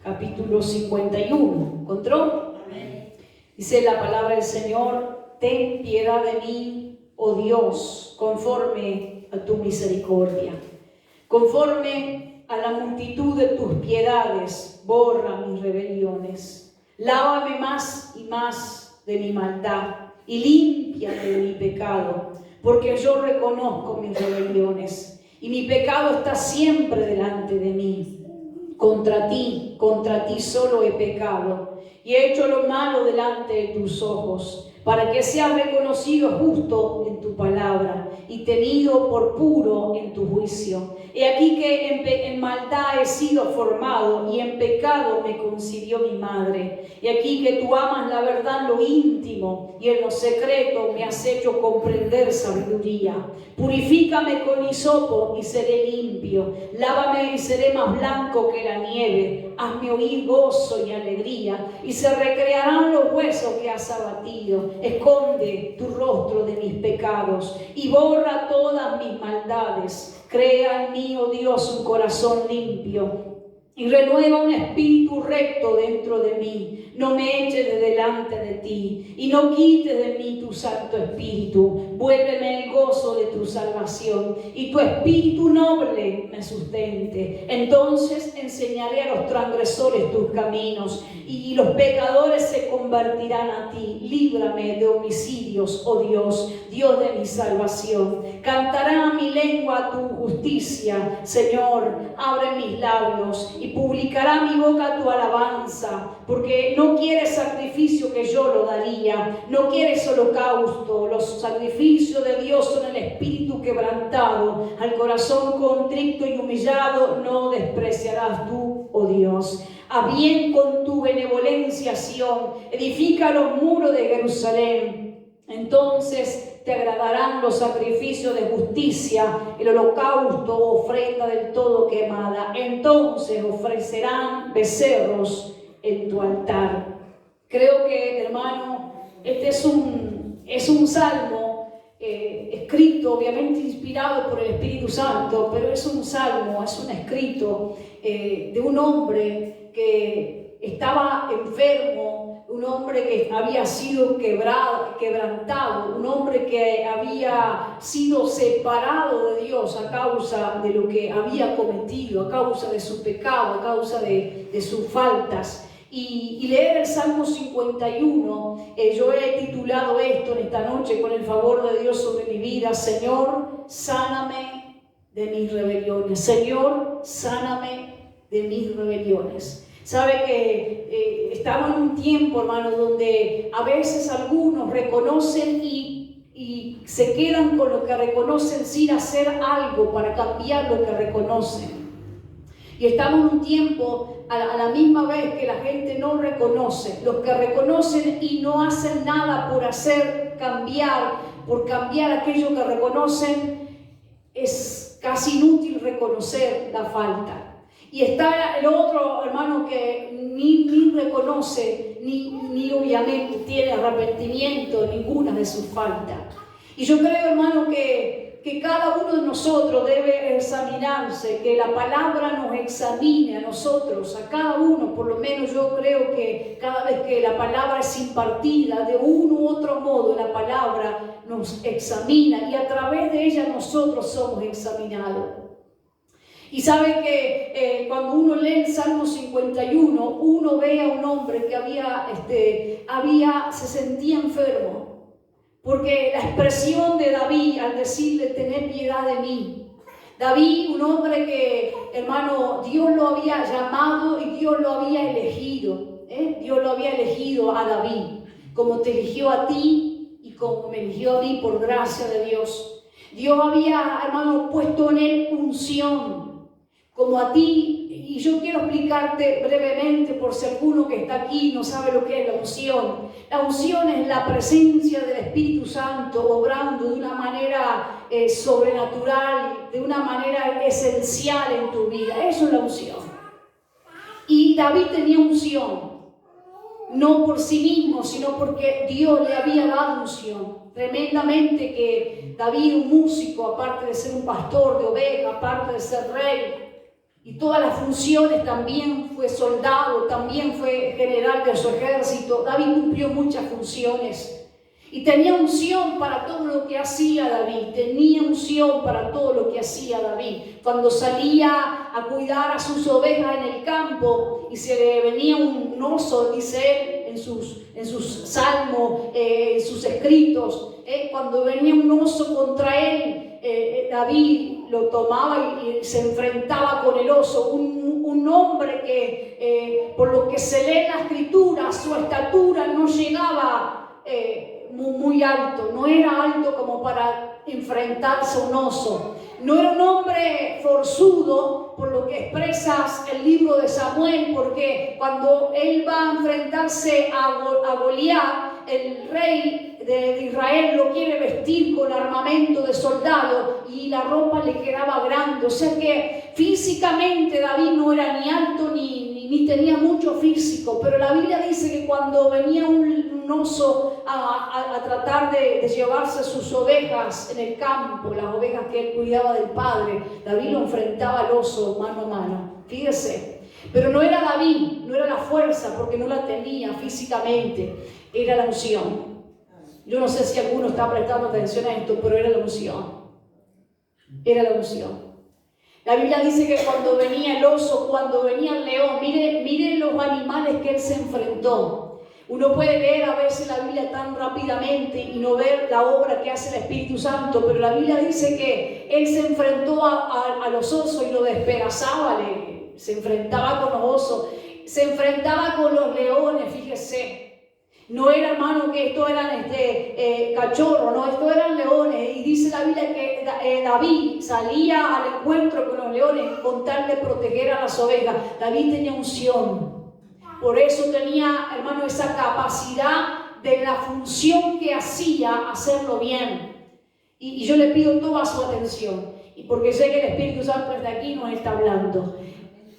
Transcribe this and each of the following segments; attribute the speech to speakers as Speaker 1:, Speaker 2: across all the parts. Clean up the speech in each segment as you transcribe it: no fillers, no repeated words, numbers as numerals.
Speaker 1: capítulo 51. ¿Encontró?
Speaker 2: Amén.
Speaker 1: Dice la palabra del Señor: ten piedad de mí, oh Dios, conforme a tu misericordia. Conforme a la multitud de tus piedades, borra mis rebeliones. Lávame más y más de mi maldad y límpiame de mi pecado, porque yo reconozco mis rebeliones y mi pecado está siempre delante de mí. Contra ti solo he pecado y he hecho lo malo delante de tus ojos, para que seas reconocido justo en tu palabra y tenido por puro en tu juicio. He aquí que en maldad he sido formado y en pecado me concibió mi madre. He aquí que tú amas la verdad en lo íntimo y en lo secreto me has hecho comprender sabiduría. Purifícame con hisopo y seré limpio. Lávame y seré más blanco que la nieve. Hazme oír gozo y alegría y se recrearán los huesos que has abatido. Esconde tu rostro de mis pecados y borra todas mis maldades. Crea en mí, oh Dios, un corazón limpio y renueva un espíritu recto dentro de mí. No me eches de delante de ti y no quites de mí tu Santo Espíritu. Vuélveme el gozo de tu salvación y tu espíritu noble me sustente. Entonces enseñaré a los transgresores tus caminos y los pecadores se convertirán a ti. Líbrame de homicidios, oh Dios, Dios de mi salvación. Cantará mi lengua tu justicia, Señor, abre mis labios y publicará mi boca tu alabanza, porque no quieres sacrificio que yo lo daría, no quieres holocausto. Los sacrificios de Dios son el espíritu quebrantado, al corazón contrito y humillado no despreciarás tú, oh Dios. A bien con tu benevolencia, Sión, edifica los muros de Jerusalén. Entonces te agradarán los sacrificios de justicia, el holocausto o ofrenda del todo quemada. Entonces ofrecerán becerros en tu altar. Creo que, hermano, este es un salmo escrito, obviamente inspirado por el Espíritu Santo, pero es un salmo, es un escrito de un hombre que estaba enfermo, un hombre que había sido quebrantado, un hombre que había sido separado de Dios a causa de lo que había cometido, a causa de su pecado, a causa de sus faltas. Y leer el Salmo 51, yo he titulado esto en esta noche con el favor de Dios sobre mi vida: Señor, sáname de mis rebeliones. Señor, sáname de mis rebeliones. Sabe que estamos en un tiempo, hermano, donde a veces algunos reconocen y se quedan con lo que reconocen sin hacer algo para cambiar lo que reconocen. Y estamos en un tiempo a la misma vez que la gente no reconoce. Los que reconocen y no hacen nada por cambiar aquello que reconocen, es casi inútil reconocer la falta. Y está el otro, hermano, que ni reconoce, ni obviamente tiene arrepentimiento de ninguna de sus faltas. Y yo creo, hermano, que cada uno de nosotros debe examinarse, que la palabra nos examine a nosotros, a cada uno. Por lo menos yo creo que cada vez que la palabra es impartida, de uno u otro modo, la palabra nos examina y a través de ella nosotros somos examinados. Y sabe que cuando uno lee el Salmo 51, uno ve a un hombre que se sentía enfermo. Porque la expresión de David al decirle: tener piedad de mí. David, un hombre que, hermano, Dios lo había llamado y Dios lo había elegido. Dios lo había elegido a David, como te eligió a ti y como me eligió a mí por gracia de Dios. Dios había, hermano, puesto en él unción, como a ti. Y yo quiero explicarte brevemente, por si alguno que está aquí no sabe lo que es la unción. La unción es la presencia del Espíritu Santo obrando de una manera sobrenatural, de una manera esencial en tu vida. Eso es la unción. Y David tenía unción, no por sí mismo, sino porque Dios le había dado unción. Tremendamente que David, un músico, aparte de ser un pastor de ovejas, aparte de ser rey, y todas las funciones, también fue soldado, también fue general de su ejército. David cumplió muchas funciones y tenía unción para todo lo que hacía David, tenía unción para todo lo que hacía David. Cuando salía a cuidar a sus ovejas en el campo y se le venía un oso, dice él en sus salmos, en sus escritos, cuando venía un oso contra él, David lo tomaba y se enfrentaba con el oso. Un hombre que, por lo que se lee en la escritura, su estatura no llegaba muy alto, no era alto como para enfrentarse a un oso. No era un hombre forzudo, por lo que expresas el libro de Samuel, porque cuando él va a enfrentarse a Goliat, el rey de Israel lo quiere vestir con armamento de soldado y la ropa le quedaba grande. O sea que físicamente David no era ni alto ni tenía mucho físico, pero la Biblia dice que cuando venía un oso a tratar de llevarse sus ovejas en el campo, las ovejas que él cuidaba del padre, David lo enfrentaba al oso mano a mano. Fíjese, pero no era David, no era la fuerza, porque no la tenía físicamente, era la unción. Yo no sé si alguno está prestando atención a esto, pero era la unción. Era la unción. La Biblia dice que cuando venía el oso, cuando venía el león, mire los animales que él se enfrentó. Uno puede leer a veces la Biblia tan rápidamente y no ver la obra que hace el Espíritu Santo, pero la Biblia dice que él se enfrentó a los osos y lo despedazaba, se enfrentaba con los osos, se enfrentaba con los leones, fíjese. No era, hermano, que estos eran cachorros, no, estos eran leones. Y dice la Biblia que David salía al encuentro con los leones con tal de proteger a las ovejas. David tenía unción. Por eso tenía, hermano, esa capacidad de la función que hacía, hacerlo bien. Y yo le pido toda su atención. Y porque sé que el Espíritu Santo desde aquí nos está hablando.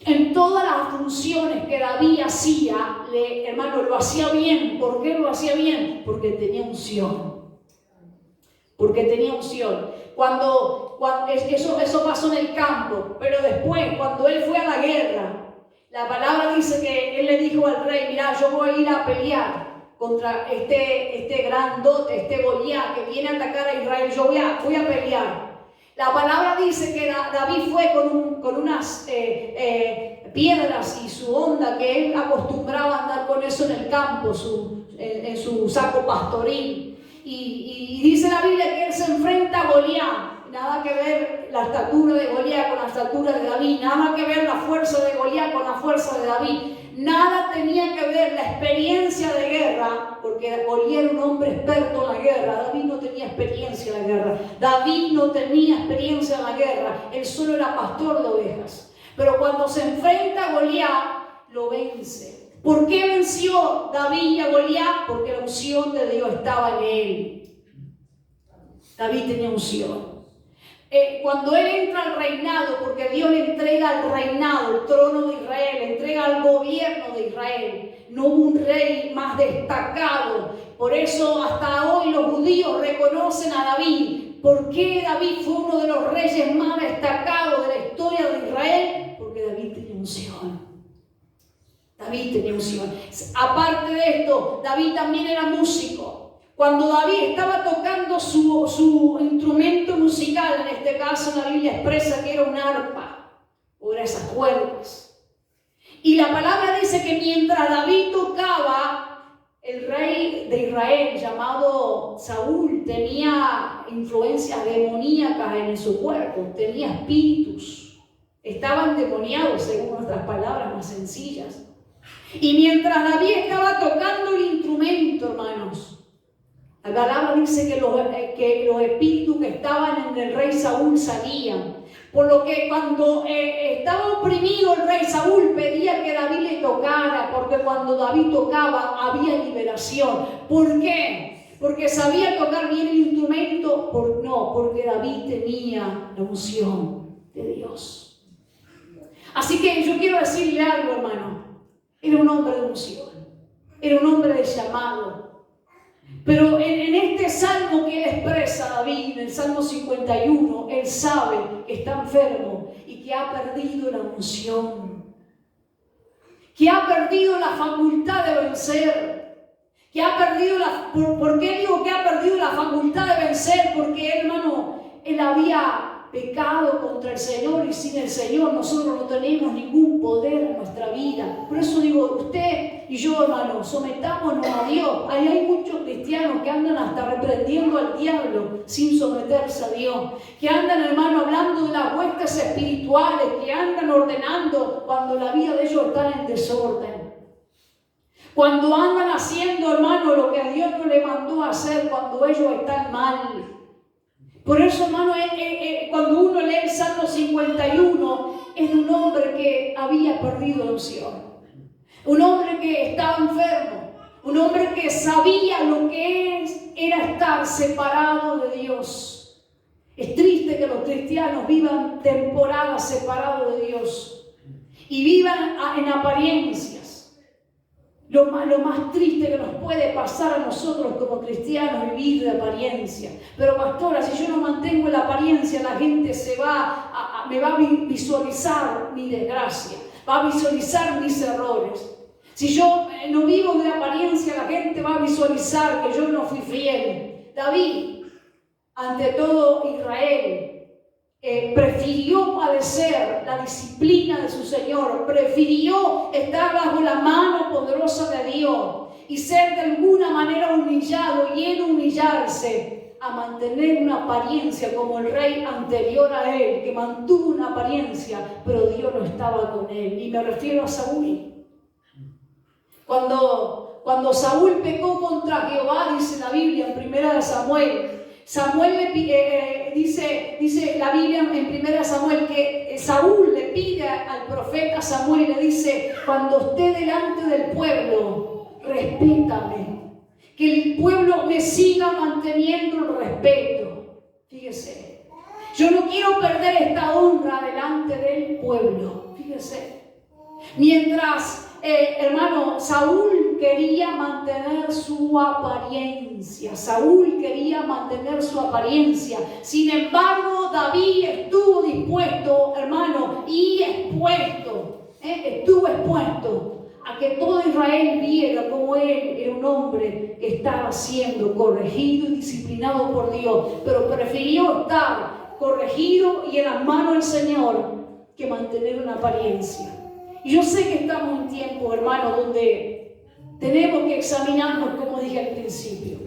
Speaker 1: En todas las funciones que David hacía, hermano, lo hacía bien. ¿Por qué lo hacía bien? Porque tenía unción. Porque tenía unción. Cuando eso pasó en el campo, pero después, cuando él fue a la guerra, la palabra dice que él le dijo al rey: mira, yo voy a ir a pelear contra este grandote, este Goliat que viene a atacar a Israel. Yo voy a pelear. La palabra dice que David fue con unas piedras y su honda, que él acostumbraba a andar con eso en el campo, en su saco pastoril. Y dice la Biblia que él se enfrenta a Goliat. Nada que ver la estatura de Goliat con la estatura de David. Nada que ver la fuerza de Goliat con la fuerza de David. Nada tenía que ver la experiencia de guerra, porque Goliat era un hombre experto en la guerra. David no tenía experiencia en la guerra. David no tenía experiencia en la guerra. Él solo era pastor de ovejas. Pero cuando se enfrenta a Goliat, lo vence. ¿Por qué venció David a Goliat? Porque la unción de Dios estaba en él. David tenía unción. Cuando él entra al reinado, porque Dios le entrega el reinado, el trono de Israel, le entrega el gobierno de Israel, no hubo un rey más destacado. Por eso hasta hoy los judíos reconocen a David. ¿Por qué David fue uno de los reyes más destacados de la historia de Israel? Porque David tenía unción. David tenía unción. Aparte de esto, David también era músico. Cuando David estaba tocando su instrumento musical, en este caso la Biblia expresa que era un arpa, o era esas cuerdas. Y la palabra dice que mientras David tocaba, el rey de Israel llamado Saúl tenía influencias demoníacas en su cuerpo, tenía espíritus, estaban demoniados según nuestras palabras más sencillas. Y mientras David estaba tocando el instrumento, hermanos, la palabra dice que los espíritus que estaban en el rey Saúl salían. Por lo que cuando estaba oprimido el rey Saúl pedía que David le tocara, porque cuando David tocaba había liberación. ¿Por qué? ¿Porque sabía tocar bien el instrumento? No, porque David tenía la unción de Dios. Así que yo quiero decirle algo, hermano. Era un hombre de unción. Era un hombre de llamado. Pero en este salmo que él expresa, David, en el Salmo 51, él sabe que está enfermo y que ha perdido la unción, que ha perdido la facultad de vencer, que ha perdido ¿por qué digo que ha perdido la facultad de vencer? Porque, hermano, él había pecado contra el Señor, y sin el Señor nosotros no tenemos ningún poder en nuestra vida. Por eso digo, usted y yo, hermano, sometámonos a Dios. Ahí hay muchos cristianos que andan hasta reprendiendo al diablo sin someterse a Dios, que andan, hermano, hablando de las huestes espirituales, que andan ordenando cuando la vida de ellos está en desorden, cuando andan haciendo, hermano, lo que a Dios no le mandó a hacer, cuando ellos están mal. Por eso, hermano, cuando uno lee el Salmo 51, es de un hombre que había perdido la unción, un hombre que estaba enfermo, un hombre que sabía lo que era estar separado de Dios. Es triste que los cristianos vivan temporadas separados de Dios y vivan en apariencias. Lo más triste que nos puede pasar a nosotros como cristianos es vivir de apariencia. Pero pastora, si yo no mantengo la apariencia, la gente me va a visualizar mi desgracia, va a visualizar mis errores. Si yo no vivo de apariencia, la gente va a visualizar que yo no fui fiel. David, ante todo Israel, prefirió padecer la disciplina de su Señor, prefirió estar bajo la mano poderosa de Dios y ser de alguna manera humillado, y en humillarse a mantener una apariencia como el rey anterior a él, que mantuvo una apariencia, pero Dios no estaba con él. Y me refiero a Saúl. Cuando Saúl pecó contra Jehová, dice la Biblia en 1 Samuel, dice la Biblia en 1 Samuel que Saúl le pide al profeta Samuel, le dice: cuando esté delante del pueblo, respétame, que el pueblo me siga manteniendo el respeto. Fíjese, yo no quiero perder esta honra delante del pueblo. Fíjese, mientras hermano, Saúl quería mantener su apariencia. Saúl quería mantener su apariencia. Sin embargo, David estuvo dispuesto, hermano, y estuvo expuesto a que todo Israel viera cómo él era un hombre que estaba siendo corregido y disciplinado por Dios, pero prefirió estar corregido y en las manos del Señor que mantener una apariencia. Y yo sé que estamos en tiempo, hermano, donde tenemos que examinarnos, como dije al principio.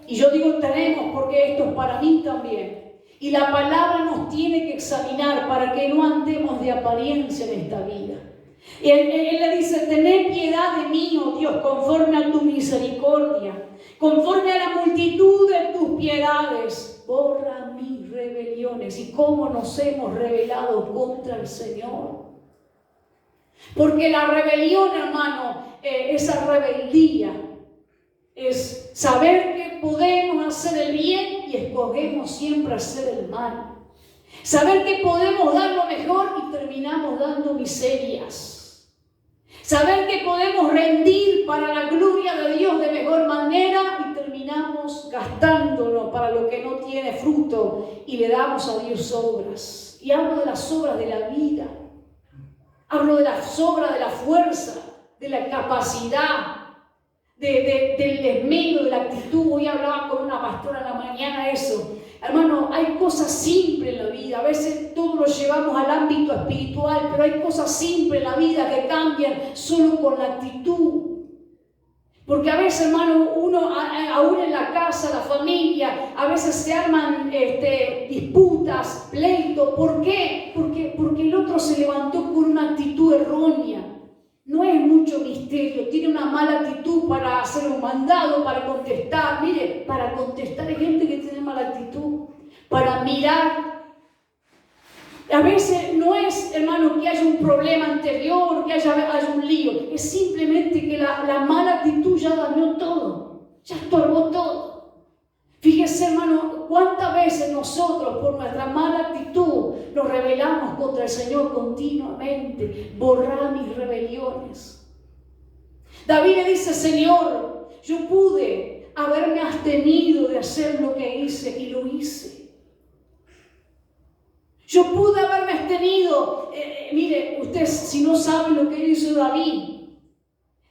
Speaker 1: Y yo digo tenemos porque esto es para mí también. Y la palabra nos tiene que examinar para que no andemos de apariencia en esta vida. Y él le dice: tened piedad de mí, oh Dios, conforme a tu misericordia, conforme a la multitud de tus piedades, borra mis rebeliones. ¿Y cómo nos hemos rebelado contra el Señor? Porque la rebelión, hermano, esa rebeldía es saber que podemos hacer el bien y escogemos siempre hacer el mal. Saber que podemos dar lo mejor y terminamos dando miserias. Saber que podemos rendir para la gloria de Dios de mejor manera y terminamos gastándonos para lo que no tiene fruto y le damos a Dios obras. Y hablo de las obras de la vida. Hablo de las obras de la fuerza, de la capacidad, del desmelo, de la actitud. Hoy hablaba con una pastora en la mañana eso. Hermano, hay cosas simples en la vida. A veces todo lo llevamos al ámbito espiritual, pero hay cosas simples en la vida que cambian solo con la actitud. Porque a veces, hermano, uno, aún en la casa, la familia, a veces se arman disputas, pleitos. ¿Por qué? Porque el otro se levantó con una actitud errónea. No es mucho misterio, tiene una mala actitud para hacer un mandado, para contestar. Mire, para contestar hay gente que tiene mala actitud, para mirar. A veces no es, hermano, que haya un problema anterior, que haya un lío. Es simplemente que la mala actitud ya dañó todo, ya estorbó todo. Fíjese, hermano, cuántas veces nosotros por nuestra mala actitud nos rebelamos contra el Señor continuamente. Borrar mis rebeliones. David le dice: Señor, yo pude haberme abstenido de hacer lo que hice y lo hice. Yo pude haberme abstenido. Mire, ustedes si no saben lo que hizo David.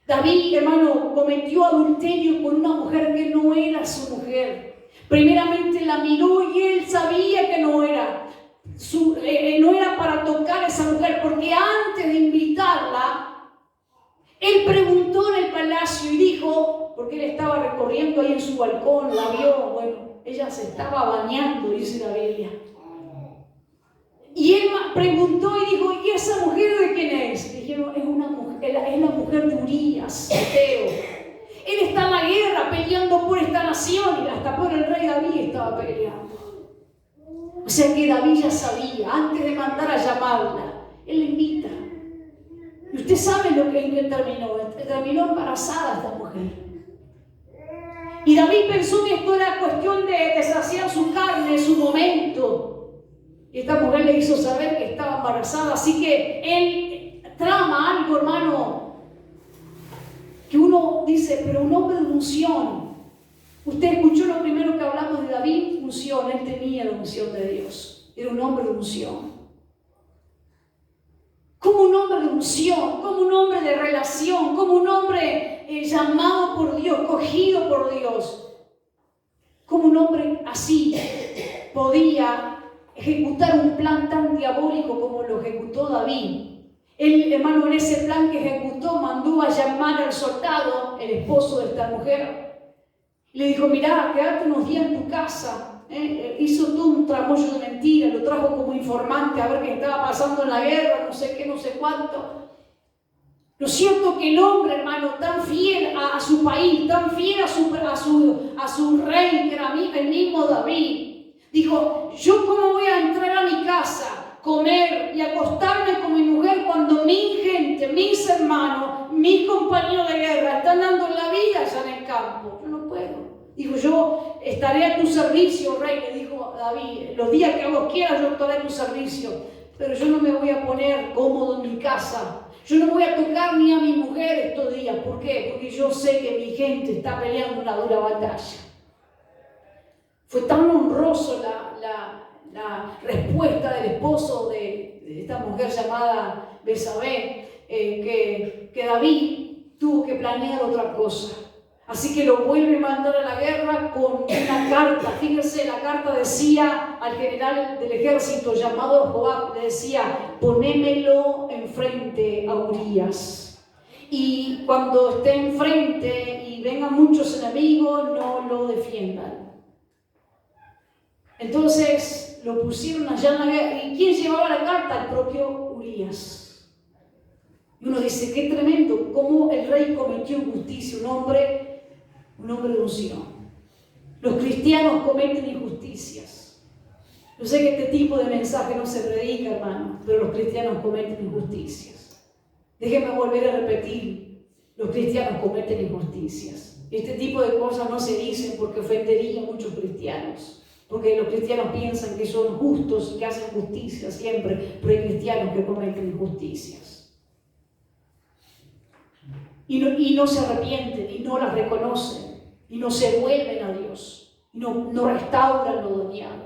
Speaker 1: David, hermano, cometió adulterio con una mujer que no era su mujer. Primeramente la miró y él sabía que no era para tocar a esa mujer, porque antes de invitarla, él preguntó en el palacio y dijo, porque él estaba recorriendo ahí en su balcón, la vio, bueno, ella se estaba bañando, dice la Biblia. Y él preguntó y dijo, ¿y esa mujer de quién es? Le dijeron, es la mujer de Urías, Eteo. Él está en la guerra peleando por esta nación y hasta por el rey David estaba peleando. O sea que David ya sabía, antes de mandar a llamarla, él la invita. Y usted sabe en qué terminó. Terminó embarazada esta mujer. Y David pensó que esto era cuestión de saciar su carne en su momento. Y esta mujer le hizo saber que estaba embarazada. Así que él trama algo, hermano, que uno dice, pero un hombre de unción. Usted escuchó lo primero que hablamos de David, unción. Él tenía la unción de Dios. Era un hombre de unción. Como un hombre de unción, como un hombre de relación, como un hombre llamado por Dios, cogido por Dios. Como un hombre así podía ejecutar un plan tan diabólico como lo ejecutó David. Él, hermano, en ese plan que ejecutó, mandó a llamar al soldado, el esposo de esta mujer. Le dijo, mirá, quédate unos días en tu casa. Hizo todo un tramullo de mentiras, lo trajo como informante a ver qué estaba pasando en la guerra, no sé qué, no sé cuánto. Lo cierto que el hombre, hermano, tan fiel a su país, tan fiel a su rey, que era el mismo David, dijo, ¿yo cómo voy a entrar a mi casa, comer y acostarme con mi mujer cuando mi gente, mis hermanos, mis compañeros de guerra están dando la vida allá en el campo? Yo no puedo. Dijo, yo estaré a tu servicio, rey, le dijo David, los días que vos quieras yo estaré a tu servicio, pero yo no me voy a poner cómodo en mi casa. Yo no voy a tocar ni a mi mujer estos días. ¿Por qué? Porque yo sé que mi gente está peleando una dura batalla. Fue tan honroso la respuesta del esposo de esta mujer llamada Betsabé, que David tuvo que planear otra cosa. Así que lo vuelve a mandar a la guerra con una carta. Fíjense, la carta decía al general del ejército llamado Joab, le decía, ponémelo enfrente a Urías. Y cuando esté enfrente y vengan muchos enemigos, no lo defiendan. Entonces lo pusieron allá en la guerra. ¿Y quién llevaba la carta? El propio Urías. Y uno dice, qué tremendo, cómo el rey cometió injusticia, un hombre de unción. Los cristianos cometen injusticias. Yo sé que este tipo de mensaje no se predica, hermano, pero los cristianos cometen injusticias. Déjenme volver a repetir, los cristianos cometen injusticias. Este tipo de cosas no se dicen porque ofendería a muchos cristianos. Porque los cristianos piensan que son justos y que hacen justicia siempre, pero hay cristianos que cometen injusticias. Y no se arrepienten, y no las reconocen, y no se vuelven a Dios, y no restauran lo dañado.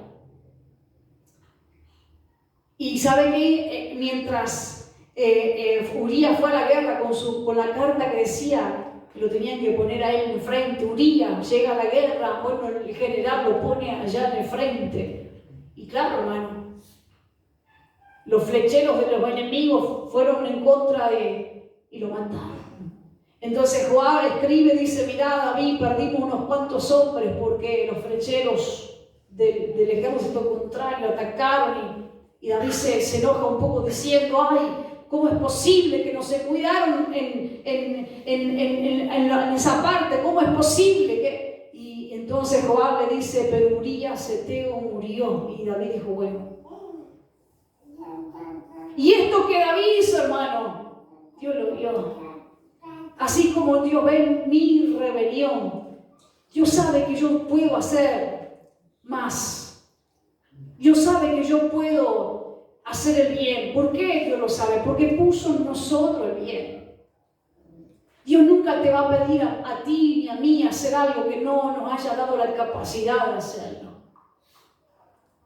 Speaker 1: Y ¿sabe qué? Mientras Urías fue a la guerra con la carta que decía que lo tenían que poner a él enfrente, Urías llega a la guerra, bueno, el general lo pone allá en el frente. Y claro, hermano, los flecheros de los enemigos fueron en contra y lo mataron. Entonces Joab escribe, dice, mirá David, perdimos unos cuantos hombres porque los flecheros del ejército contrario atacaron y David se enoja un poco diciendo, ay, ¿cómo es posible que no se cuidaron en esa parte? ¿Cómo es posible? Y entonces Joab le dice, pero Urías Eteo murió. Y David dijo, bueno. Y esto que David hizo, hermano, Dios lo vio. Así como Dios ve mi rebelión, Dios sabe que yo puedo hacer más. Dios sabe que yo puedo hacer el bien. ¿Por qué Dios lo sabe? Porque puso en nosotros el bien. Dios nunca te va a pedir a ti ni a mí hacer algo que no nos haya dado la capacidad de hacerlo.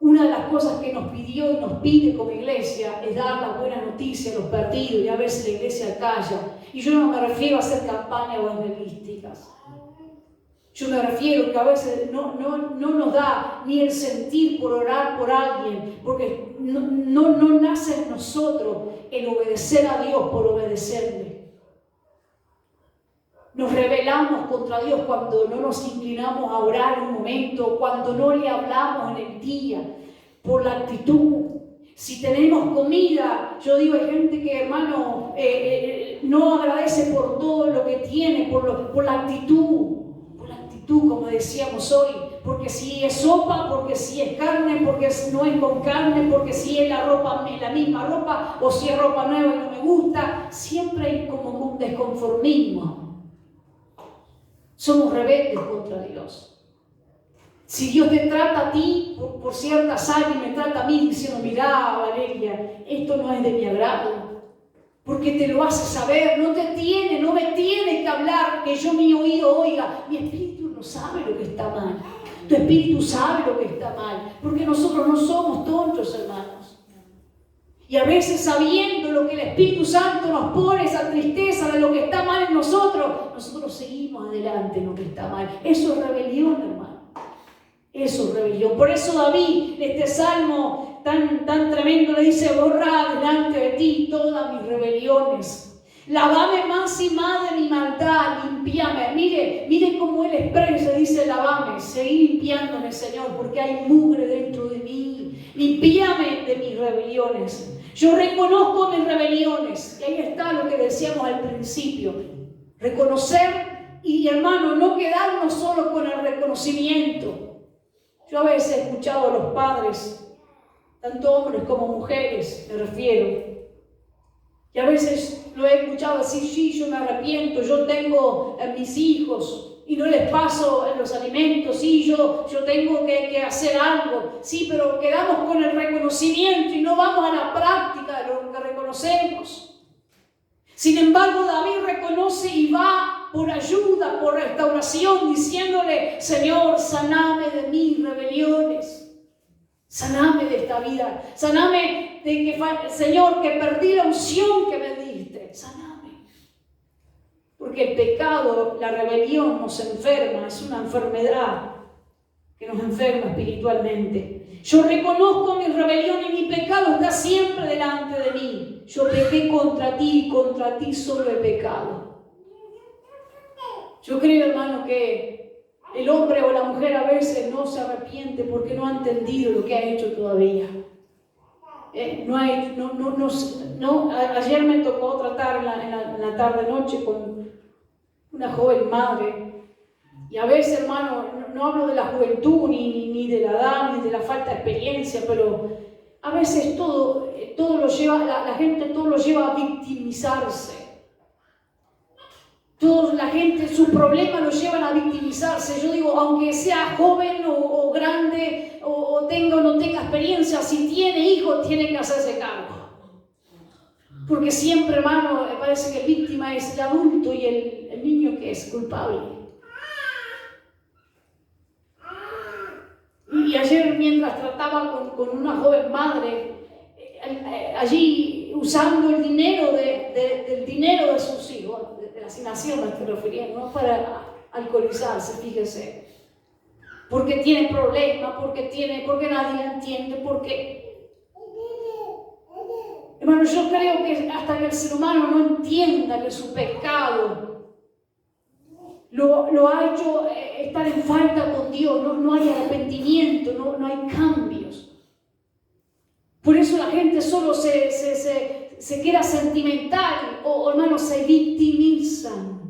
Speaker 1: Una de las cosas que nos pidió y nos pide como iglesia es dar la buena noticia a los perdidos, y a veces la iglesia calla. Y yo no me refiero a hacer campañas evangelísticas. Yo me refiero que a veces no nos da ni el sentir por orar por alguien, porque no nace en nosotros el obedecer a Dios por obedecerle. Nos rebelamos contra Dios cuando no nos inclinamos a orar un momento, cuando no le hablamos en el día, por la actitud. Si tenemos comida, yo digo, hay gente que, hermano, no agradece por todo lo que tiene, por la actitud. Como decíamos hoy, porque si es sopa, porque si es carne, porque no es con carne, porque si es la misma ropa, o si es ropa nueva y no me gusta, siempre hay como un desconformismo. Somos rebeldes contra Dios. Si Dios te trata a ti por ciertas áreas y me trata a mí diciendo, mirá, Valeria, esto no es de mi agrado, porque te lo hace saber, no me tiene que hablar que yo mi oído oiga, mi espíritu no sabe lo que está mal. Tu espíritu sabe lo que está mal, porque nosotros no somos tontos, hermanos. Y a veces, sabiendo lo que el Espíritu Santo nos pone, esa tristeza de lo que está mal en nosotros seguimos adelante en lo que está mal. Eso es rebelión, hermano. Eso es rebelión. Por eso David, en este salmo tan tremendo, le dice, borra delante de ti todas mis rebeliones. Lavame más y más de mi maldad, limpiame. Mire cómo él expresa, dice, lavame, seguí limpiándome, Señor, porque hay mugre dentro de mí. Limpiame de mis rebeliones. Yo reconozco mis rebeliones. Y ahí está lo que decíamos al principio. Reconocer y, hermano, no quedarnos solo con el reconocimiento. Yo a veces he escuchado a los padres, tanto hombres como mujeres, me refiero, y a veces lo he escuchado decir, sí, yo me arrepiento, yo tengo a mis hijos y no les paso los alimentos, sí, yo tengo que hacer algo, sí, pero quedamos con el reconocimiento y no vamos a la práctica de lo que reconocemos. Sin embargo, David reconoce y va por ayuda, por restauración, diciéndole, Señor, saname de mis rebeliones. Saname de esta vida, saname de que, Señor, que perdí la unción que me diste, saname. Porque el pecado, la rebelión nos enferma, es una enfermedad que nos enferma espiritualmente. Yo reconozco mi rebelión y mi pecado está siempre delante de mí. Yo pequé contra ti y contra ti solo he pecado. Yo creo, hermano, que el hombre o la mujer a veces no se arrepiente porque no ha entendido lo que ha hecho todavía. Ayer me tocó tratar en la tarde-noche con una joven madre. Y a veces, hermano, no hablo de la juventud, ni de la edad, ni de la falta de experiencia, pero a veces todo lo lleva, la gente todo lo lleva a victimizarse. Toda la gente, sus problemas los llevan a victimizarse. Yo digo, aunque sea joven o grande, o tenga o no tenga experiencia, si tiene hijos, tiene que hacerse cargo. Porque siempre, hermano, me parece que la víctima es el adulto y el niño que es culpable. Y ayer, mientras trataba con una joven madre, allí usando el dinero del dinero de sus hijos, de la asignación a la que refería, no para alcoholizarse, fíjese, porque tiene problemas, porque nadie la entiende, porque, hermano, yo creo que hasta que el ser humano no entienda que su pecado lo ha hecho estar en falta con Dios, no hay arrepentimiento, no hay cambios. Por eso la gente solo se queda sentimental o hermano, se victimizan.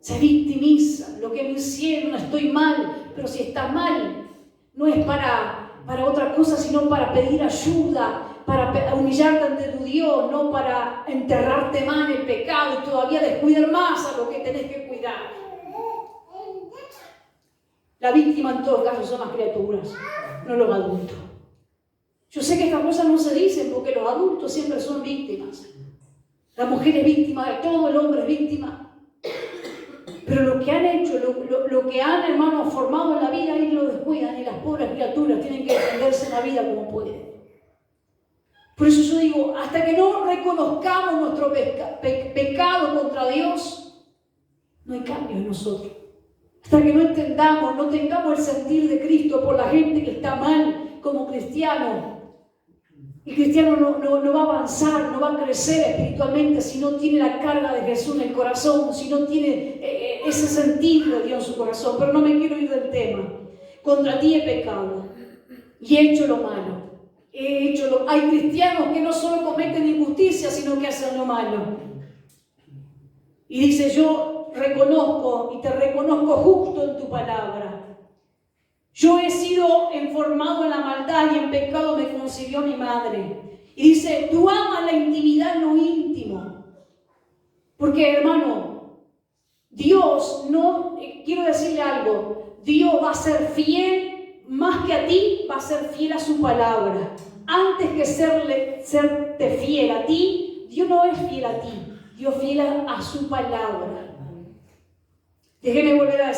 Speaker 1: Se victimizan. Lo que me hicieron, estoy mal. Pero si estás mal, no es para otra cosa, sino para pedir ayuda, para humillarte ante tu Dios, no para enterrarte más en el pecado y todavía descuidar más a lo que tenés que cuidar. La víctima en todo caso son las criaturas, no los adultos. Yo sé que estas cosas no se dicen porque los adultos siempre son víctimas. La mujer es víctima de todo, el hombre es víctima. Pero lo que han hecho, lo que han, hermanos, formado en la vida, ahí lo descuidan y las pobres criaturas tienen que defenderse en la vida como pueden. Por eso yo digo, hasta que no reconozcamos nuestro pecado contra Dios, no hay cambio en nosotros. Hasta que no entendamos, no tengamos el sentir de Cristo por la gente que está mal como cristiano. El cristiano no va a avanzar, no va a crecer espiritualmente si no tiene la carga de Jesús en el corazón, si no tiene ese sentir de Dios en su corazón. Pero no me quiero ir del tema. Contra ti he pecado y he hecho lo malo. Hay cristianos que no solo cometen injusticia, sino que hacen lo malo. Y dice, yo reconozco y te reconozco justo en tu palabra. Yo he sido formado en la maldad y en pecado me concibió mi madre. Y dice, tú amas la intimidad, lo íntimo. Porque, hermano, Dios no, quiero decirle algo, Dios va a ser fiel, más que a ti, va a ser fiel a su palabra. Antes que serte fiel a ti, Dios no es fiel a ti, Dios es fiel a su palabra. Déjeme volver a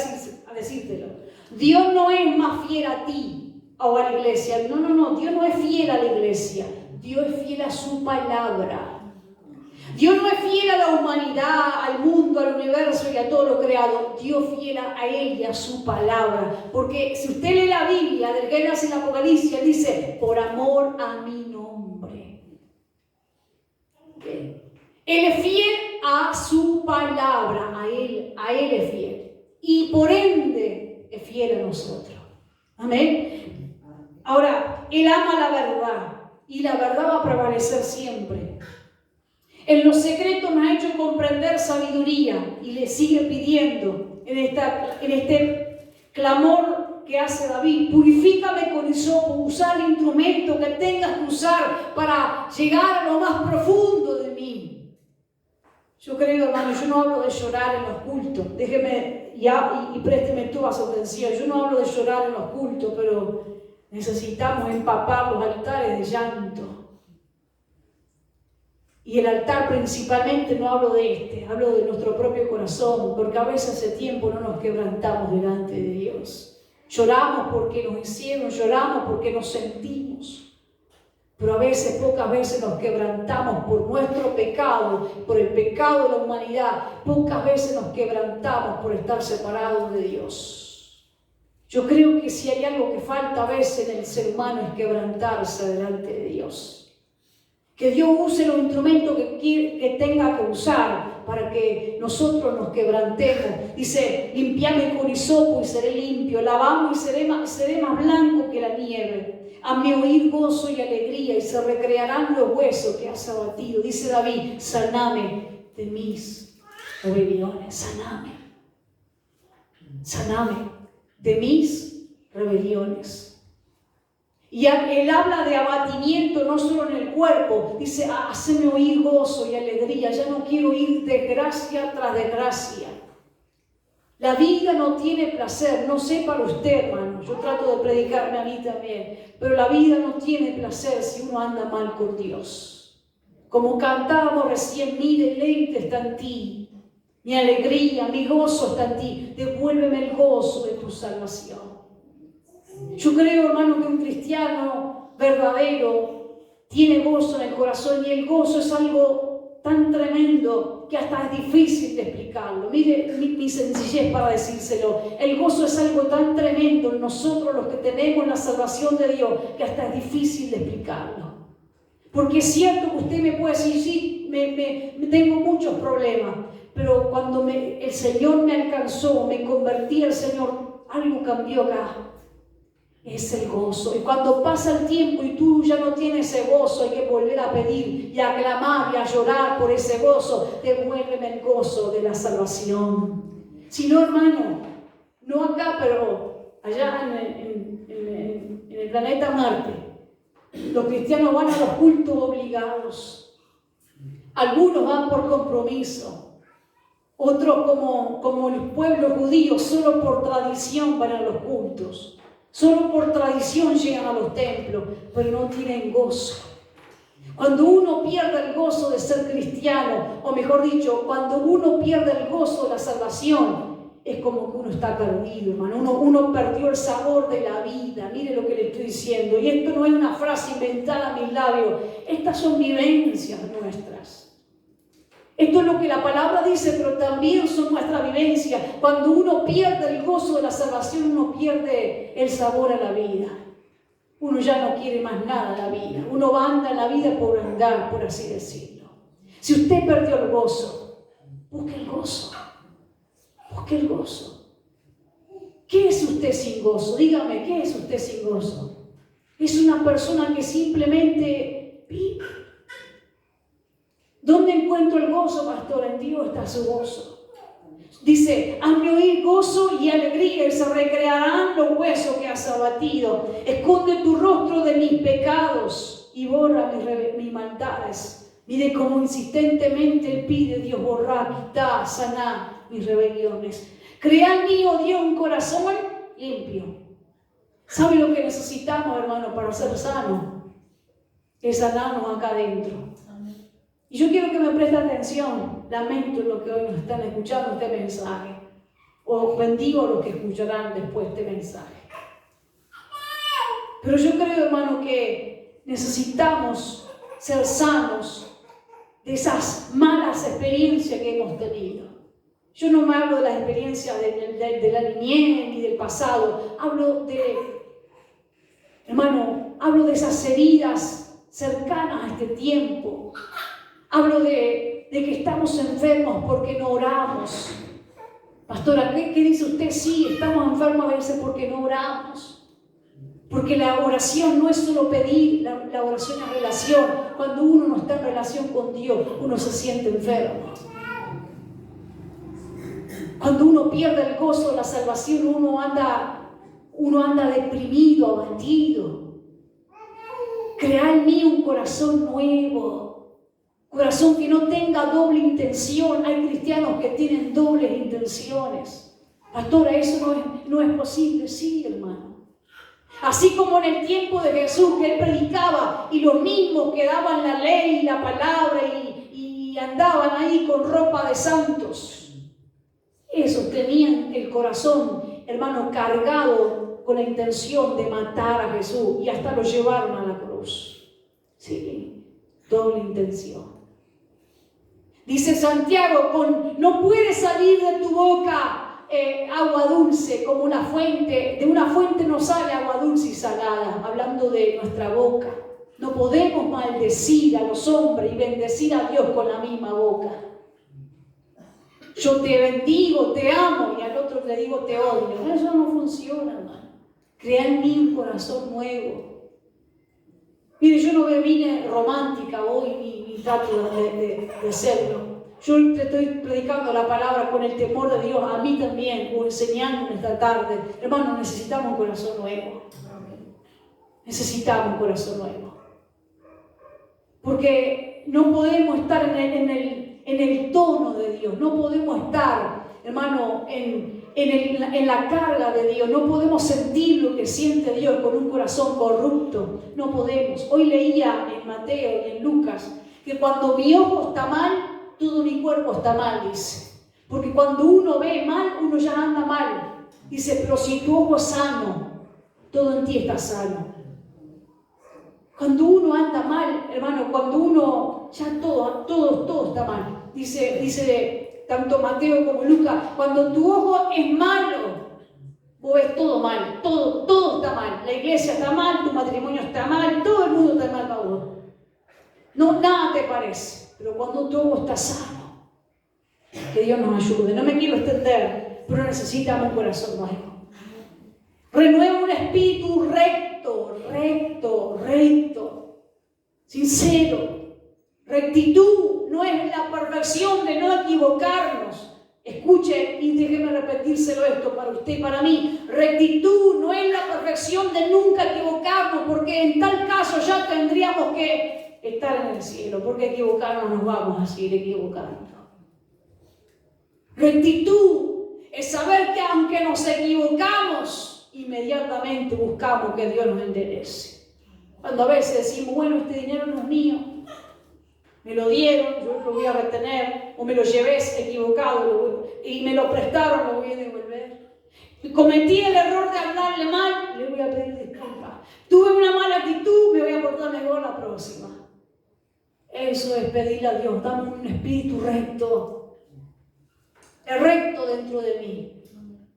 Speaker 1: decírtelo. Dios no es más fiel a ti o a la iglesia. No. Dios no es fiel a la iglesia. Dios es fiel a su palabra. Dios no es fiel a la humanidad, al mundo, al universo y a todo lo creado. Dios es fiel a Él y a su palabra. Porque si usted lee la Biblia, del Génesis al Apocalipsis, dice, por amor a mi nombre. ¿Okay? Él es fiel a su palabra. A Él es fiel. Y por ende, es fiel a nosotros. Amén. Ahora, Él ama la verdad y la verdad va a prevalecer siempre. En los secretos nos ha hecho comprender sabiduría y le sigue pidiendo en este clamor que hace David. Purifícame con hisopo, usar el instrumento que tengas que usar para llegar a lo más profundo de mí. Yo creo, hermano, yo no hablo de llorar en los cultos. Déjeme y présteme toda su atención. Yo no hablo de llorar en los cultos, pero necesitamos empapar los altares de llanto. Y el altar principalmente no hablo de hablo de nuestro propio corazón, porque a veces hace tiempo no nos quebrantamos delante de Dios. Lloramos porque nos hicieron, lloramos porque nos sentimos. Pero a veces, pocas veces nos quebrantamos por nuestro pecado, por el pecado de la humanidad. Pocas veces nos quebrantamos por estar separados de Dios. Yo creo que si hay algo que falta a veces en el ser humano es quebrantarse delante de Dios. Que Dios use los instrumentos que tenga que usar para que nosotros nos quebrantemos. Dice, limpiame con hisopo y seré limpio, lavame y seré más blanco que la nieve. A mi oír gozo y alegría y se recrearán los huesos que has abatido. Dice David, saname de mis rebeliones, saname de mis rebeliones. Y él habla de abatimiento no solo en el cuerpo, dice, haceme oír gozo y alegría, ya no quiero ir desgracia tras desgracia. La vida no tiene placer, no sé para usted, hermano, yo trato de predicarme a mí también, pero la vida no tiene placer si uno anda mal con Dios. Como cantábamos recién, mi deleite está en ti, mi alegría, mi gozo está en ti, devuélveme el gozo de tu salvación. Yo creo, hermano, que un cristiano verdadero tiene gozo en el corazón y el gozo es algo tan tremendo que hasta es difícil de explicarlo. Mire mi sencillez para decírselo. El gozo es algo tan tremendo en nosotros los que tenemos la salvación de Dios que hasta es difícil de explicarlo. Porque es cierto que usted me puede decir, sí, me tengo muchos problemas, pero cuando el Señor me alcanzó, me convertí al Señor, algo cambió acá. Es el gozo. Y cuando pasa el tiempo y tú ya no tienes ese gozo, hay que volver a pedir y a clamar y a llorar por ese gozo. Devuélveme el gozo de la salvación. Si no, hermano, no acá, pero allá en el planeta Marte, los cristianos van a los cultos obligados. Algunos van por compromiso. Otros, como el pueblo judío, solo por tradición van a los cultos. Solo por tradición llegan a los templos, pero no tienen gozo. Cuando uno pierde el gozo de ser cristiano, o mejor dicho, cuando uno pierde el gozo de la salvación, es como que uno está perdido, hermano. Uno perdió el sabor de la vida. Mire lo que le estoy diciendo. Y esto no es una frase inventada a mis labios. Estas son vivencias nuestras. Esto es lo que la palabra dice, pero también son nuestras vivencias. Cuando uno pierde el gozo de la salvación, uno pierde el sabor a la vida. Uno ya no quiere más nada en la vida. Uno anda en la vida por andar, por así decirlo. Si usted perdió el gozo, busque el gozo. Busque el gozo. ¿Qué es usted sin gozo? Dígame, ¿qué es usted sin gozo? Es una persona que simplemente vive. ¿Dónde encuentro el gozo, pastor? En Dios está su gozo. Dice, hazme oír gozo y alegría y se recrearán los huesos que has abatido. Esconde tu rostro de mis pecados y borra mis maldades. Mire cómo insistentemente él pide, Dios, borrar, quitar, sanar mis rebeliones. Crea en mí, oh Dios, un corazón limpio. ¿Sabe lo que necesitamos, hermano, para ser sanos? Es sanarnos acá adentro. Y yo quiero que me preste atención. Lamento lo que hoy nos están escuchando este mensaje. O bendigo a los que escucharán después este mensaje. Pero yo creo, hermano, que necesitamos ser sanos de esas malas experiencias que hemos tenido. Yo no me hablo de las experiencias de la niñez ni del pasado. Hablo de esas heridas cercanas a este tiempo. Hablo de que estamos enfermos porque no oramos. Pastora, ¿qué dice usted? Sí, estamos enfermos a veces porque no oramos. Porque la oración no es solo pedir, la oración es relación. Cuando uno no está en relación con Dios, uno se siente enfermo. Cuando uno pierde el gozo de la salvación, uno anda deprimido, abatido. Crea en mí un corazón nuevo, corazón que no tenga doble intención. Hay cristianos que tienen dobles intenciones. Pastora, eso no es posible. Sí, hermano. Así como en el tiempo de Jesús, que él predicaba y los mismos que daban la ley y la palabra y andaban ahí con ropa de santos. Esos tenían el corazón, hermano, cargado con la intención de matar a Jesús y hasta lo llevaron a la cruz. Sí, doble intención. Dice Santiago, no puede salir de tu boca agua dulce como una fuente. De una fuente no sale agua dulce y salada, hablando de nuestra boca. No podemos maldecir a los hombres y bendecir a Dios con la misma boca. Yo te bendigo, te amo, y al otro le digo te odio. Eso no funciona, hermano. Crea en mí un corazón nuevo. Mire, yo no me vine romántica hoy ni trato de serlo. Yo te estoy predicando la palabra con el temor de Dios, a mí también, o enseñando esta tarde. Hermano, necesitamos un corazón nuevo. Necesitamos un corazón nuevo. Porque no podemos estar en el tono de Dios, no podemos estar, hermano, en la carga de Dios, no podemos sentir lo que siente Dios con un corazón corrupto, no podemos. Hoy leía en Mateo y en Lucas que cuando mi ojo está mal, todo mi cuerpo está mal, dice. Porque cuando uno ve mal, uno ya anda mal. Dice, pero si tu ojo es sano, todo en ti está sano. Cuando uno anda mal, hermano, cuando uno, ya todo está mal. Dice tanto Mateo como Lucas, cuando tu ojo es malo, vos ves todo mal, todo está mal. La iglesia está mal, tu matrimonio está mal, todo el mundo está mal para vos. No, nada te parece, pero cuando tu ojo está sano, que Dios nos ayude. No me quiero extender, pero necesitamos un corazón nuevo. Renueva un espíritu recto, sincero. Rectitud no es la perfección de no equivocarnos. Escuche y déjeme repetírselo esto para usted y para mí. Rectitud no es la perfección de nunca equivocarnos, porque en tal caso ya tendríamos que estar en el cielo, porque equivocarnos nos vamos a seguir equivocando. Rectitud es saber que aunque nos equivocamos, inmediatamente buscamos que Dios nos enderece. Cuando a veces decimos, bueno, este dinero no es mío, me lo dieron, yo lo voy a retener, o me lo llevé equivocado y me lo prestaron, lo voy a devolver. Cometí el error de hablarle mal, le voy a pedir disculpas. Tuve una mala actitud, me voy a portar mejor la próxima. Eso es pedirle a Dios, dame un espíritu recto, el recto dentro de mí.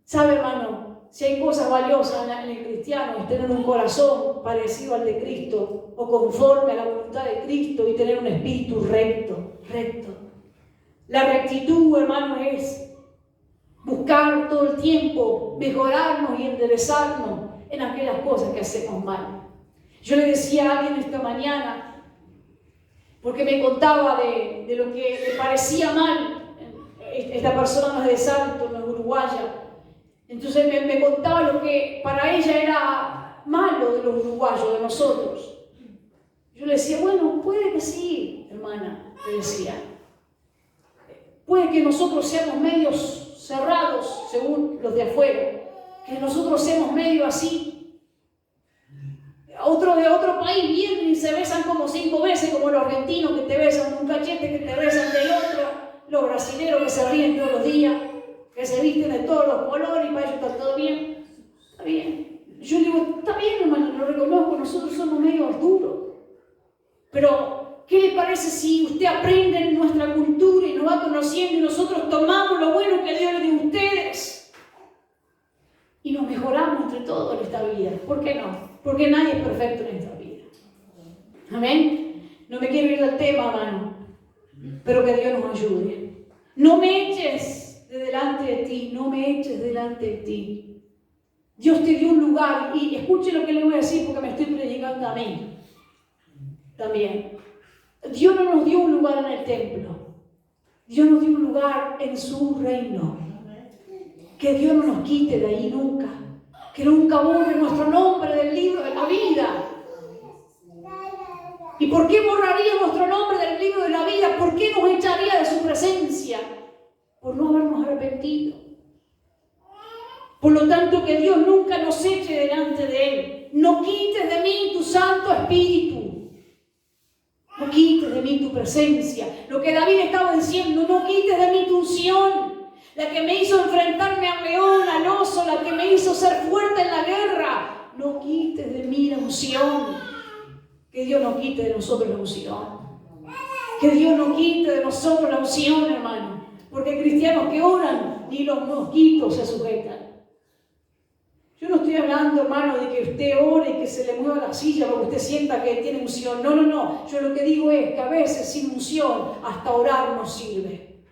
Speaker 1: ¿Sabe, hermano? Si hay cosas valiosas en el cristiano, es tener un corazón parecido al de Cristo o conforme a la voluntad de Cristo y tener un espíritu recto. La rectitud, hermano, es buscar todo el tiempo mejorarnos y enderezarnos en aquellas cosas que hacemos mal. Yo le decía a alguien esta mañana, porque me contaba de lo que le parecía mal. Esta persona no es de Salto, no es uruguaya. Entonces me contaba lo que para ella era malo de los uruguayos, de nosotros. Yo le decía, bueno, puede que sí, hermana, le decía. Puede que nosotros seamos medios cerrados, según los de afuera, que nosotros seamos medio así. Otros de otro país vienen y se besan como 5 veces, como los argentinos que te besan de un cachete, que te besan del otro, los brasileños que se ríen todos los días, que se visten de todos los colores y para ellos está todo bien. Está bien. Yo digo, está bien, hermano, lo reconozco, nosotros somos medio duros. Pero, ¿qué le parece si usted aprende nuestra cultura y nos va conociendo y nosotros tomamos lo bueno que Dios le dio a ustedes y nos mejoramos entre todos en esta vida? ¿Por qué no? Porque nadie es perfecto en esta vida. Amén. No me quiero ir del tema, hermano, pero que Dios nos ayude. No me eches de delante de ti, no me eches delante de ti. Dios te dio un lugar, y escuche lo que le voy a decir porque me estoy predicando a mí también. Dios no nos dio un lugar en el templo, Dios nos dio un lugar en su reino. Que Dios no nos quite de ahí nunca, que nunca borre nuestro nombre del libro de la vida. ¿Y por qué borraría nuestro nombre del libro de la vida? ¿Por qué nos echaría de su presencia? Por no habernos arrepentido. Por lo tanto, que Dios nunca nos eche delante de Él. No quites de mí tu Santo Espíritu. No quites de mí tu presencia. Lo que David estaba diciendo, no quites de mí tu unción. La que me hizo enfrentarme al león, al oso, la que me hizo ser fuerte en la guerra. No quites de mí la unción. Que Dios no quite de nosotros la unción. Que Dios no quite de nosotros la unción, hermano. Porque hay cristianos que oran, ni los mosquitos se sujetan. Yo no estoy hablando, hermano, de que usted ore y que se le mueva la silla para que usted sienta que tiene unción. No, no, no. Yo lo que digo es que a veces sin unción hasta orar no sirve.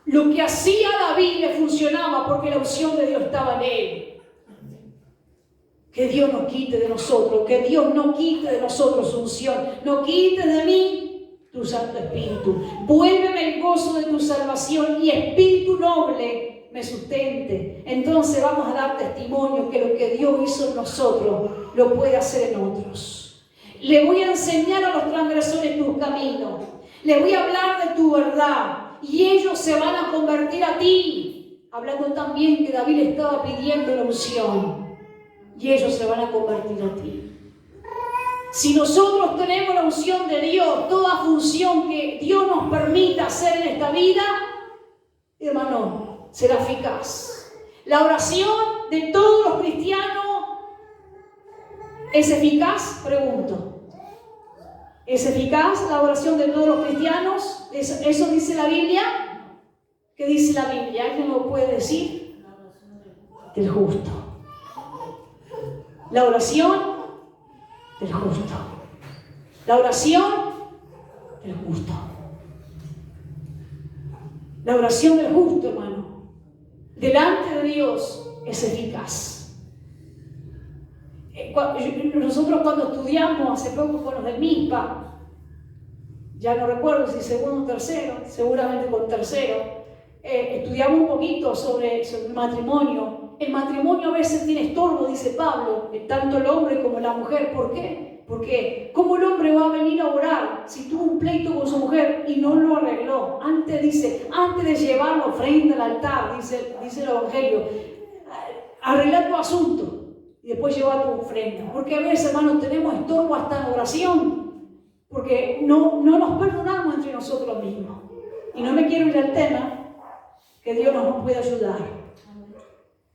Speaker 1: Lo que hacía David le funcionaba porque la unción de Dios estaba en él. Que Dios no quite de nosotros, que Dios no quite de nosotros su unción. No quites de mí tu Santo Espíritu. Vuélveme el gozo de tu salvación y espíritu noble me sustente. Entonces vamos a dar testimonio que lo que Dios hizo en nosotros lo puede hacer en otros. Le voy a enseñar a los transgresores tus caminos. Le voy a hablar de tu verdad y ellos se van a convertir a ti. Hablando también que David estaba pidiendo la unción. Y ellos se van a convertir a ti. Si nosotros tenemos la unción de Dios, toda función que Dios nos permita hacer en esta vida, hermano, será eficaz. La oración de todos los cristianos es eficaz, pregunto. ¿Es eficaz la oración de todos los cristianos? ¿Eso dice la Biblia? ¿Qué dice la Biblia? ¿Alguien lo puede decir? Del justo. La oración del justo. La oración del justo. La oración del justo, hermano, delante de Dios es eficaz. Nosotros cuando estudiamos hace poco con los del MISPA, ya no recuerdo si segundo o tercero, seguramente con tercero, estudiamos un poquito sobre el matrimonio. El matrimonio a veces tiene estorbo, dice Pablo, tanto el hombre como la mujer. ¿Por qué? Porque ¿cómo el hombre va a venir a orar si tuvo un pleito con su mujer y no lo arregló? Antes de llevar la ofrenda al altar, dice el Evangelio, arregla tu asunto y después lleva tu ofrenda. Porque a veces, hermanos, tenemos estorbo hasta en oración. porque no nos perdonamos entre nosotros mismos. Y no me quiero ir al tema, que Dios nos puede ayudar.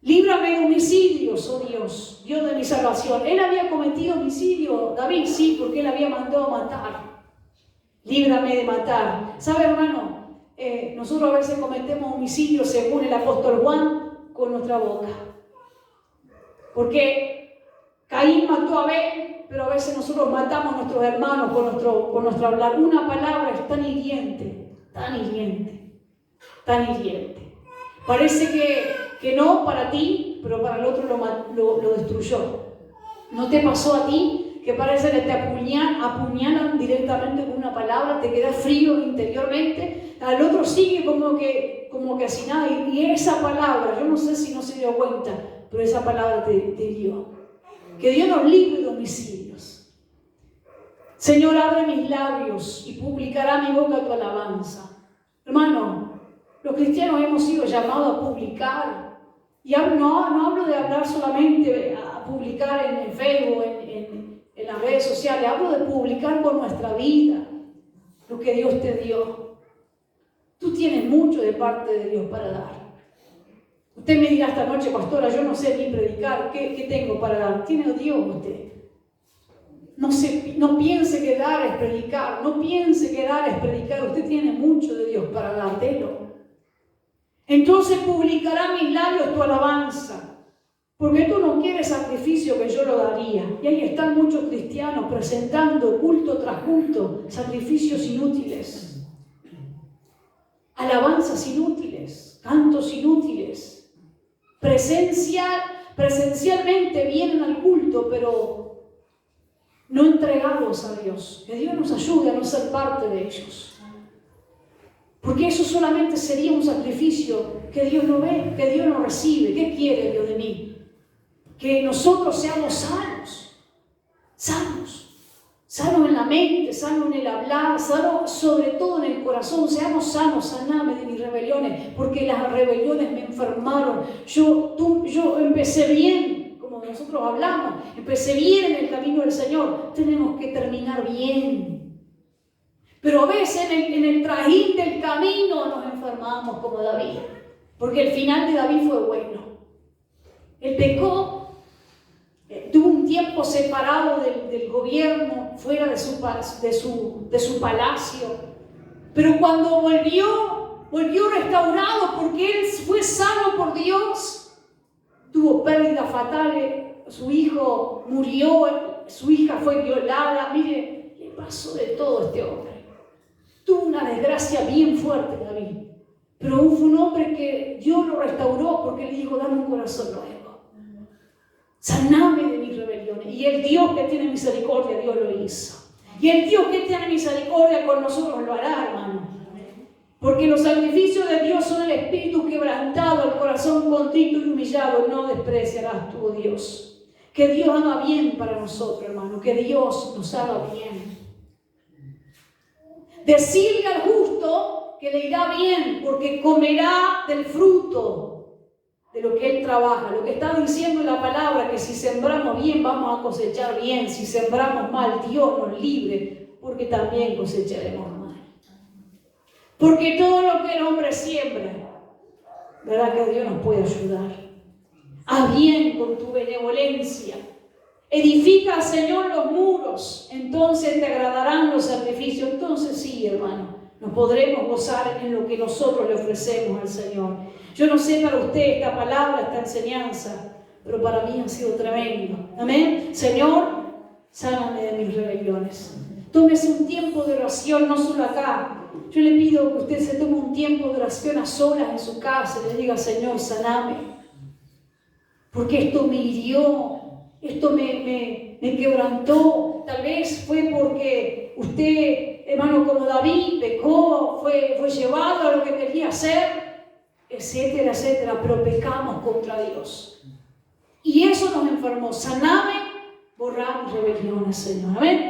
Speaker 1: Líbrame de homicidios, oh Dios, Dios de mi salvación. Él había cometido homicidio, David, sí, porque él había mandado matar. Líbrame de matar. ¿Sabe, hermano? Nosotros a veces cometemos homicidio, según el apóstol Juan, con nuestra boca. Porque Caín mató a Abel, pero a veces nosotros matamos a nuestros hermanos con nuestro hablar. Una palabra es tan hiriente, tan hiriente, tan hiriente. Parece que no para ti, pero para el otro lo destruyó. ¿No te pasó a ti que parece que te apuñalan directamente con una palabra, te quedas frío interiormente? Al otro sigue como que así nada. Y esa palabra, yo no sé si no se dio cuenta, pero esa palabra te dio. Que Dios nos libre de homicidios. Señor, abre mis labios y publicará mi boca tu alabanza. Hermano, los cristianos hemos sido llamados a publicar. Y no hablo de hablar solamente a publicar en Facebook, en las redes sociales. Hablo de publicar con nuestra vida lo que Dios te dio. Tú tienes mucho de parte de Dios para dar. Usted me dirá esta noche, pastora, yo no sé ni predicar. ¿Qué tengo para dar? Tiene Dios usted. No piense que dar es predicar. No piense que dar es predicar. Usted tiene mucho de Dios para dar. Delo. Entonces publicará mis labios tu alabanza. Porque tú no quieres sacrificio que yo lo daría. Y ahí están muchos cristianos presentando culto tras culto sacrificios inútiles. Alabanzas inútiles. Cantos inútiles. Presencialmente vienen al culto, pero no entregados a Dios. Que Dios nos ayude a no ser parte de ellos. Porque eso solamente sería un sacrificio que Dios no ve, que Dios no recibe. ¿Qué quiere Dios de mí? Que nosotros seamos sanos. Sanos en la mente, sanos en el hablar, sanos sobre todo en el corazón. Seamos sanos, saname de mis rebeliones, porque las rebeliones me enfermaron. Yo empecé bien, como nosotros hablamos, empecé bien en el camino del Señor. Tenemos que terminar bien. Pero a veces en el trajín del camino nos enfermamos como David, porque el final de David fue bueno. Él pecó, tuvo un tiempo separado del gobierno, fuera de su palacio, pero cuando volvió restaurado, porque él fue sano por Dios, tuvo pérdidas fatales, su hijo murió, su hija fue violada, mire, le pasó de todo a este hombre. Tuvo una desgracia bien fuerte, David. Pero fue un hombre que Dios lo restauró porque le dijo, dame un corazón nuevo. Saname de mis rebeliones. Y el Dios que tiene misericordia, Dios lo hizo. Y el Dios que tiene misericordia con nosotros lo hará, hermano. Porque los sacrificios de Dios son el espíritu quebrantado, el corazón contrito y humillado. No despreciarás tú, Dios. Que Dios haga bien para nosotros, hermano. Que Dios nos haga bien. Decirle al justo que le irá bien, porque comerá del fruto de lo que él trabaja. Lo que está diciendo la palabra, que si sembramos bien, vamos a cosechar bien. Si sembramos mal, Dios nos libre, porque también cosecharemos mal. Porque todo lo que el hombre siembra, verá que Dios nos puede ayudar. Haz bien con tu benevolencia. Edifica, Señor, los muros, entonces te agradarán los sacrificios. Entonces sí, hermano, nos podremos gozar en lo que nosotros le ofrecemos al Señor. Yo no sé para usted esta palabra, esta enseñanza, pero para mí ha sido tremendo. Amén. Señor, sáname de mis rebeliones. Tómese un tiempo de oración, no solo acá. Yo le pido que usted se tome un tiempo de oración a solas en su casa y le diga, Señor, saname. Porque esto me hirió. Esto me quebrantó. Tal vez fue porque usted, hermano, como David, pecó, fue llevado a lo que quería hacer, etcétera, etcétera. Pero pecamos contra Dios. Y eso nos enfermó. Saname, borrar mis rebeliones, Señor. Amén.